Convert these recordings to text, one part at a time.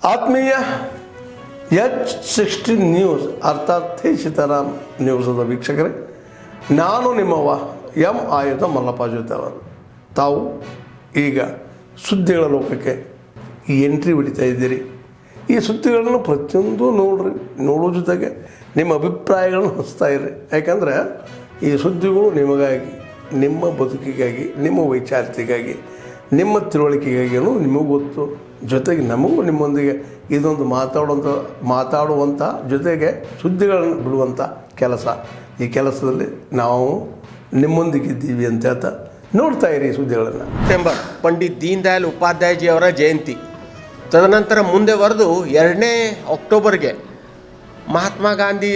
ಆತ್ಮೀಯ H60 news ಅರ್ಥಾತ್ ಸೀತಾರಾಮ್ ನ್ಯೂಸದ ವೀಕ್ಷಕರೇ, ನಾನು ನಿಮ್ಮವ ಎಂ ಆಯುಧ ಮಲ್ಲಪ್ಪ ಜೊತೆ ಅವರು. ತಾವು ಈಗ ಸುದ್ದಿಗಳ ಲೋಕಕ್ಕೆ ಎಂಟ್ರಿ ಹೊಡಿತಾ ಇದ್ದೀರಿ. ಈ ಸುದ್ದಿಗಳನ್ನು ಪ್ರತಿಯೊಂದು ನೋಡೋ ಜೊತೆಗೆ ನಿಮ್ಮ ಅಭಿಪ್ರಾಯಗಳನ್ನು ಹಂಚ್ತಾ ಇರಿ. ಯಾಕಂದರೆ ಈ ಸುದ್ದಿಗಳು ನಿಮಗಾಗಿ, ನಿಮ್ಮ ಬದುಕಿಗಾಗಿ, ನಿಮ್ಮ ವೈಚಾರಿಕೆಗಾಗಿ, ನಿಮ್ಮ ತಿಳುವಳಿಕೆಗಾಗಿಯೂ ನಿಮಗೂ ಗೊತ್ತು. ಜೊತೆಗೆ ನಮಗೂ ನಿಮ್ಮೊಂದಿಗೆ ಇದೊಂದು ಮಾತಾಡುವಂಥ ಜೊತೆಗೆ ಸುದ್ದಿಗಳನ್ನು ಬಿಡುವಂಥ ಕೆಲಸ. ಈ ಕೆಲಸದಲ್ಲಿ ನಾವು ನಿಮ್ಮೊಂದಿಗಿದ್ದೀವಿ ಅಂತ ಹೇಳ್ತಾ ನೋಡ್ತಾ ಇರಿ ಸುದ್ದಿಗಳನ್ನು. ಸೆಪ್ಟೆಂಬರ್ ಪಂಡಿತ್ ದೀನ್ ದಯಾಳ್ ಉಪಾಧ್ಯಾಯಜಿಯವರ ಜಯಂತಿ, ತದನಂತರ ಮುಂದೆ ಬರೆದು 2ನೇ ಅಕ್ಟೋಬರ್ಗೆ ಮಹಾತ್ಮ ಗಾಂಧಿ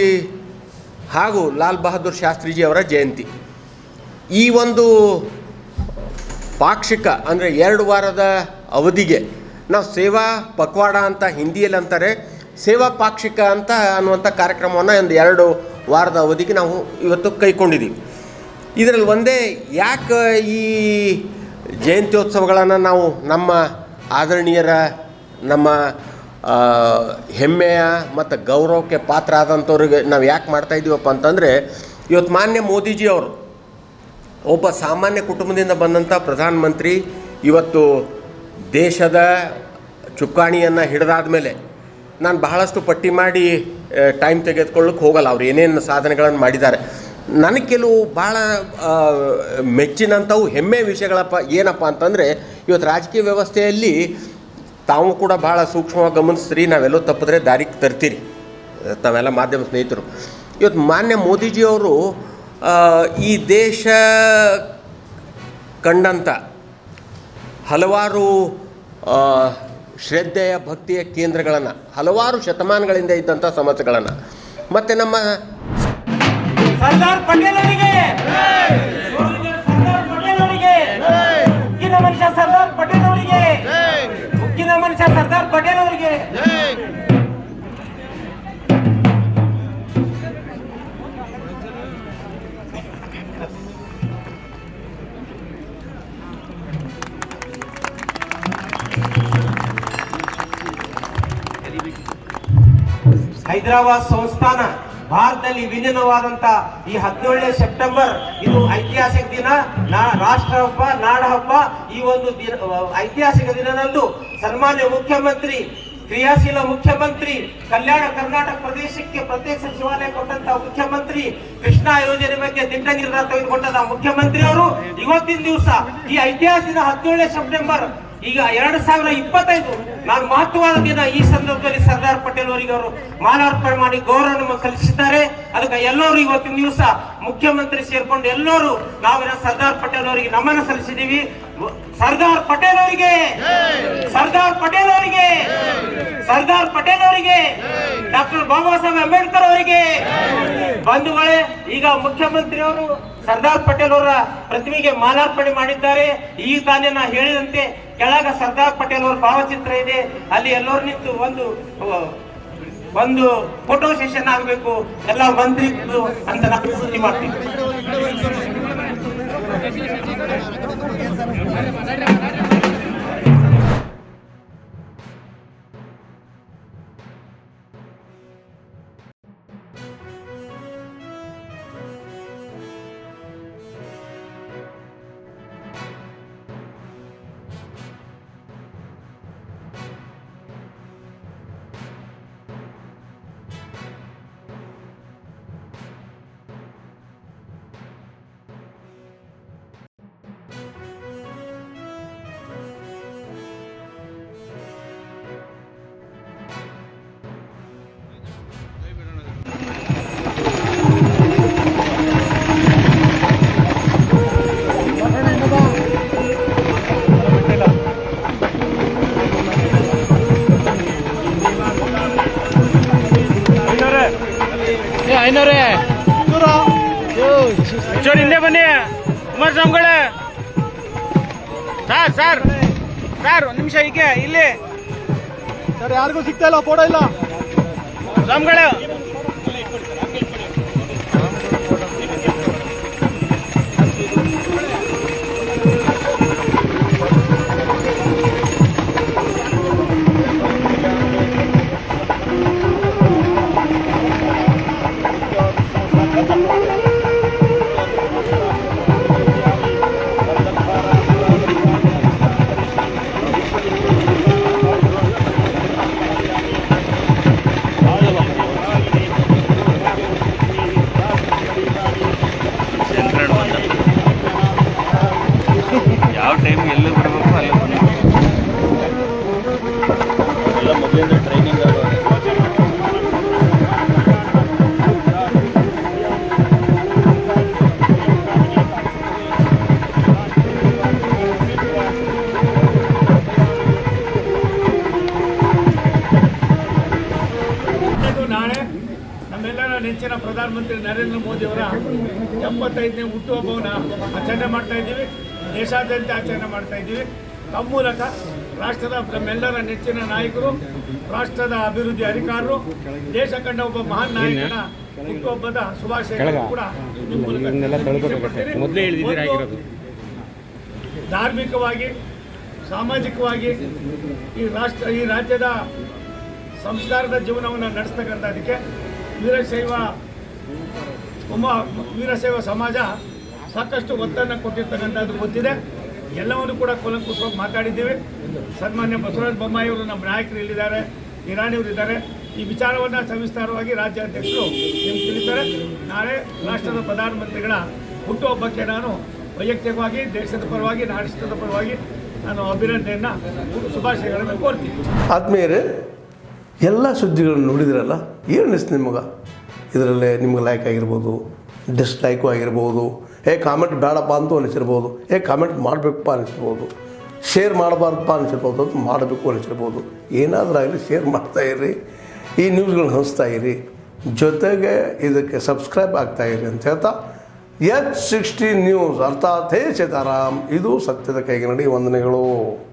ಹಾಗೂ ಲಾಲ್ ಬಹದ್ದೂರ್ ಶಾಸ್ತ್ರಿಜಿಯವರ ಜಯಂತಿ. ಈ ಒಂದು ಪಾಕ್ಷಿಕ ಅಂದರೆ 2 ವಾರದ ಅವಧಿಗೆ ನಾವು ಸೇವಾ ಪಕ್ವಾಡ ಅಂತ ಹಿಂದಿಯಲ್ಲಿ ಅಂತಾರೆ, ಸೇವಾ ಪಾಕ್ಷಿಕ ಅಂತ ಅನ್ನುವಂಥ ಕಾರ್ಯಕ್ರಮವನ್ನು ಒಂದು 2 ವಾರದ ಅವಧಿಗೆ ನಾವು ಇವತ್ತು ಕೈಗೊಂಡಿದ್ದೀವಿ. ಇದರಲ್ಲಿ ಒಂದೇ ಯಾಕೆ ಈ ಜಯಂತ್ಯೋತ್ಸವಗಳನ್ನು ನಾವು ನಮ್ಮ ಆದರಣೀಯರ, ನಮ್ಮ ಹೆಮ್ಮೆಯ ಮತ್ತು ಗೌರವಕ್ಕೆ ಪಾತ್ರ ಆದಂಥವ್ರಿಗೆ ನಾವು ಯಾಕೆ ಮಾಡ್ತಾಯಿದ್ದೀವಪ್ಪ ಅಂತಂದರೆ, ಇವತ್ತು ಮಾನ್ಯ ಮೋದಿಜಿಯವರು ಒಬ್ಬ ಸಾಮಾನ್ಯ ಕುಟುಂಬದಿಂದ ಬಂದಂಥ ಪ್ರಧಾನಮಂತ್ರಿ ಇವತ್ತು ದೇಶದ ಚುಕ್ಕಾಣಿಯನ್ನು ಹಿಡಿದಾದ ಮೇಲೆ ನಾನು ಬಹಳಷ್ಟು ಪಟ್ಟಿ ಮಾಡಿ ಟೈಮ್ ತೆಗೆದುಕೊಳ್ಳಕ್ಕೆ ಹೋಗಲ್ಲ, ಅವ್ರು ಏನೇನು ಸಾಧನೆಗಳನ್ನು ಮಾಡಿದ್ದಾರೆ. ನನಗೆ ಕೆಲವು ಭಾಳ ಮೆಚ್ಚಿನಂಥವು ಹೆಮ್ಮೆ ವಿಷಯಗಳಪ್ಪ ಏನಪ್ಪ ಅಂತಂದರೆ, ಇವತ್ತು ರಾಜಕೀಯ ವ್ಯವಸ್ಥೆಯಲ್ಲಿ ತಾವು ಕೂಡ ಭಾಳ ಸೂಕ್ಷ್ಮವಾಗಿ ಗಮನಿಸ್ತೀರಿ, ನಾವೆಲ್ಲೋ ತಪ್ಪಿದ್ರೆ ದಾರಿಗೆ ತರ್ತೀರಿ ತಾವೆಲ್ಲ ಮಾಧ್ಯಮ ಸ್ನೇಹಿತರು. ಇವತ್ತು ಮಾನ್ಯ ಮೋದಿಜಿಯವರು ಈ ದೇಶ ಕಂಡಂಥ ಹಲವಾರು ಶ್ರದ್ಧೆಯ ಭಕ್ತಿಯ ಕೇಂದ್ರಗಳನ್ನು, ಹಲವಾರು ಶತಮಾನಗಳಿಂದ ಇದ್ದಂಥ ಸಮಸ್ಯೆಗಳನ್ನು ಮತ್ತು ನಮ್ಮ ಸರ್ದಾರ್ ಪಟೇಲ್ ಅವರಿಗೆ, ಸರ್ದಾರ್ ಪಟೇಲ್ ಅವರಿಗೆ, ಉಕ್ಕಿನ ಮನುಷ್ಯ ಸರ್ದಾರ್ ಪಟೇಲ್ ಅವರಿಗೆ, ಉಕ್ಕಿನ ಮನುಷ್ಯ ಸರ್ದಾರ್ ಪಟೇಲ್ ಅವರಿಗೆ. ಹೈದರಾಬಾದ್ ಸಂಸ್ಥಾನ ಭಾರತದಲ್ಲಿ ವಿಲೀನವಾದಂತ ಈ 17ನೇ ಸೆಪ್ಟೆಂಬರ್ ಇದು ಐತಿಹಾಸಿಕ ದಿನ, ರಾಷ್ಟ್ರ ಹಬ್ಬ, ನಾಡ ಹಬ್ಬ. ಈ ಒಂದು ಐತಿಹಾಸಿಕ ದಿನದಂದು ಸನ್ಮಾನ್ಯ ಮುಖ್ಯಮಂತ್ರಿ, ಕ್ರಿಯಾಶೀಲ ಮುಖ್ಯಮಂತ್ರಿ, ಕಲ್ಯಾಣ ಕರ್ನಾಟಕ ಪ್ರದೇಶಕ್ಕೆ ಪ್ರತ್ಯೇಕ ಸಚಿವಾಲಯ ಕೊಟ್ಟಂತ ಮುಖ್ಯಮಂತ್ರಿ, ಕೃಷ್ಣಾ ಯೋಜನೆ ಬಗ್ಗೆ ದಿಟ್ಟ ನಿರ್ಧಾರ ತೆಗೆದುಕೊಂಡ ಮುಖ್ಯಮಂತ್ರಿ ಅವರು ಇವತ್ತಿನ ದಿವಸ ಈ ಐತಿಹಾಸಿಕ 17ನೇ ಸೆಪ್ಟೆಂಬರ್ ಈಗ 2025 ನಾನು ಮಹತ್ವವಾದ ದಿನ. ಈ ಸಂದರ್ಭದಲ್ಲಿ ಸರ್ದಾರ್ ಪಟೇಲ್ ಅವರಿಗೆ ಅವರು ಮಾಲಾರ್ಪಣೆ ಮಾಡಿ ಗೌರವ ಸಲ್ಲಿಸಿದ್ದಾರೆ. ಅದಕ್ಕೆ ಎಲ್ಲರೂ ಇವತ್ತಿನ ದಿವಸ ಮುಖ್ಯಮಂತ್ರಿ ಸೇರ್ಕೊಂಡು ಎಲ್ಲರೂ ನಾವಿನ ಸರ್ದಾರ್ ಪಟೇಲ್ ಅವರಿಗೆ ನಮನ ಸಲ್ಲಿಸಿದ್ದೀವಿ. ಸರ್ದಾರ್ ಪಟೇಲ್ ಅವರಿಗೆ, ಸರ್ದಾರ್ ಪಟೇಲ್ ಅವರಿಗೆ, ಸರ್ದಾರ್ ಪಟೇಲ್ ಅವರಿಗೆ, ಡಾಕ್ಟರ್ ಬಾಬಾ ಸಾಹೇಬ್ ಅಂಬೇಡ್ಕರ್ ಅವರಿಗೆ. ಬಂಧುಗಳೇ, ಈಗ ಮುಖ್ಯಮಂತ್ರಿ ಅವರು ಸರ್ದಾರ್ ಪಟೇಲ್ ಅವರ ಪ್ರತಿಮೆಗೆ ಮಾಲಾರ್ಪಣೆ ಮಾಡಿದ್ದಾರೆ. ಈ ತಾನೇ ನಾ ಹೇಳಿದಂತೆ ಕೆಳಗ ಸರ್ದಾರ್ ಪಟೇಲ್ ಅವರ ಭಾವಚಿತ್ರ ಇದೆ, ಅಲ್ಲಿ ಎಲ್ಲರೂ ನಿಂತು ಒಂದು ಫೋಟೋ ಸೆಷನ್ ಆಗಬೇಕು ಎಲ್ಲ ಮಂತ್ರಿ ಅಂತ ನಾವು ವಿನಂತಿ ಮಾಡ್ತೀವಿ. ಹಿಂದೆ ಬನ್ನಿ ಕುಮಾರಸ್ವಾಮಿಗಳೇ. ಸರ್ ಒಂದು ನಿಮಿಷ ಹೀಗೆ ಇಲ್ಲಿ ಸರ್, ಯಾರಿಗೂ ಸಿಗ್ತಾ ಇಲ್ಲ, ಫೋಟೋ ಇಲ್ಲ ಸ್ವಾಮಿಗಳೇ. ನೆಚ್ಚಿನ ಪ್ರಧಾನಮಂತ್ರಿ ನರೇಂದ್ರ ಮೋದಿಯವರ 75ನೇ ಹುಟ್ಟುಹಬ್ಬವನ್ನು ಆಚರಣೆ ಮಾಡ್ತಾ ಇದ್ದೀವಿ. ದೇಶಾದ್ಯಂತ ಆಚರಣೆ ಮಾಡ್ತಾ ಇದ್ದೀವಿ. ತಮ್ಮ ಮೂಲಕ ರಾಷ್ಟ್ರದ ನಮ್ಮೆಲ್ಲರ ನೆಚ್ಚಿನ ನಾಯಕರು, ರಾಷ್ಟ್ರದ ಅಭಿವೃದ್ಧಿ ಅಧಿಕಾರರು, ದೇಶ ಕಂಡ ಒಬ್ಬ ಮಹಾನ್ ನಾಯಕನ ಹುಟ್ಟುಹಬ್ಬದ ಶುಭಾಶಯಗಳು ಕೂಡ ನಿಮ್ಮ ಮೂಲಕ ತಿಳಿಸಿಕೊಡ್ತೀನಿ. ಧಾರ್ಮಿಕವಾಗಿ, ಸಾಮಾಜಿಕವಾಗಿ ಈ ರಾಜ್ಯದ ಸಂಸ್ಕಾರದ ಜೀವನವನ್ನು ನಡೆಸ್ತಕ್ಕಂಥದ್ದಕ್ಕೆ ವೀರಶೈವ ಸಮಾಜ ಸಾಕಷ್ಟು ಒತ್ತನ್ನು ಕೊಟ್ಟಿರ್ತಕ್ಕಂಥದ್ದು ಗೊತ್ತಿದೆ. ಎಲ್ಲವನ್ನು ಕೂಡ ಕೂಲಂಕುಷವಾಗಿ ಮಾತಾಡಿದ್ದೀವಿ. ಸನ್ಮಾನ್ಯ ಬಸವರಾಜ ಬೊಮ್ಮಾಯಿಯವರು ನಮ್ಮ ನಾಯಕರು ಇಲ್ಲಿದ್ದಾರೆ, ಇರಾಣಿಯವರು ಇದ್ದಾರೆ. ಈ ವಿಚಾರವನ್ನು ಸವಿಸ್ತಾರವಾಗಿ ರಾಜ್ಯಾಧ್ಯಕ್ಷರು ನಿಮ್ಗೆ ತಿಳಿತಾರೆ. ನಾಳೆ ರಾಷ್ಟ್ರದ ಪ್ರಧಾನಮಂತ್ರಿಗಳ ಹುಟ್ಟುಹಬ್ಬಕ್ಕೆ ನಾನು ವೈಯಕ್ತಿಕವಾಗಿ, ದೇಶದ ಪರವಾಗಿ, ರಾಷ್ಟ್ರದ ಪರವಾಗಿ ನಾನು ಅಭಿನಂದನೆಯನ್ನು, ಶುಭಾಶಯಗಳನ್ನು ಕೋರ್ತೀನಿ. ಆತ್ಮೀಯರೇ, ಎಲ್ಲ ಸುದ್ದಿಗಳನ್ನು ನೋಡಿದ್ರಲ್ಲ, ಏನು ಅನಿಸ್ತು ನಿಮಗೆ? ಇದರಲ್ಲೇ ನಿಮ್ಗೆ ಲೈಕ್ ಆಗಿರ್ಬೋದು, ಡಿಸ್ಲೈಕು ಆಗಿರ್ಬೋದು, ಕಾಮೆಂಟ್ ಬೇಡಪ್ಪ ಅಂತೂ ಅನಿಸಿರ್ಬೋದು, ಕಾಮೆಂಟ್ ಮಾಡಬೇಕಪ್ಪ ಅನಿಸಿರ್ಬೋದು, ಶೇರ್ ಮಾಡಬಾರ್ದಪ್ಪ ಅನಿಸಿರ್ಬೋದು, ಅದು ಮಾಡಬೇಕು ಅನಿಸಿರ್ಬೋದು. ಏನಾದರೂ ಆಗಲಿ ಶೇರ್ ಮಾಡ್ತಾಯಿರಿ, ಈ ನ್ಯೂಸ್ಗಳನ್ನ ಹಂಚ್ತಾ ಇರಿ, ಜೊತೆಗೆ ಇದಕ್ಕೆ ಸಬ್ಸ್ಕ್ರೈಬ್ ಆಗ್ತಾಯಿರಿ ಅಂತ ಹೇಳ್ತಾ H16 ನ್ಯೂಸ್ ಅರ್ಥಾತ್ ಹೇ ಸೀತಾರಾಮ್, ಇದು ಸತ್ಯದ ಕೈಗೆ ನಡಿ. ವಂದನೆಗಳು.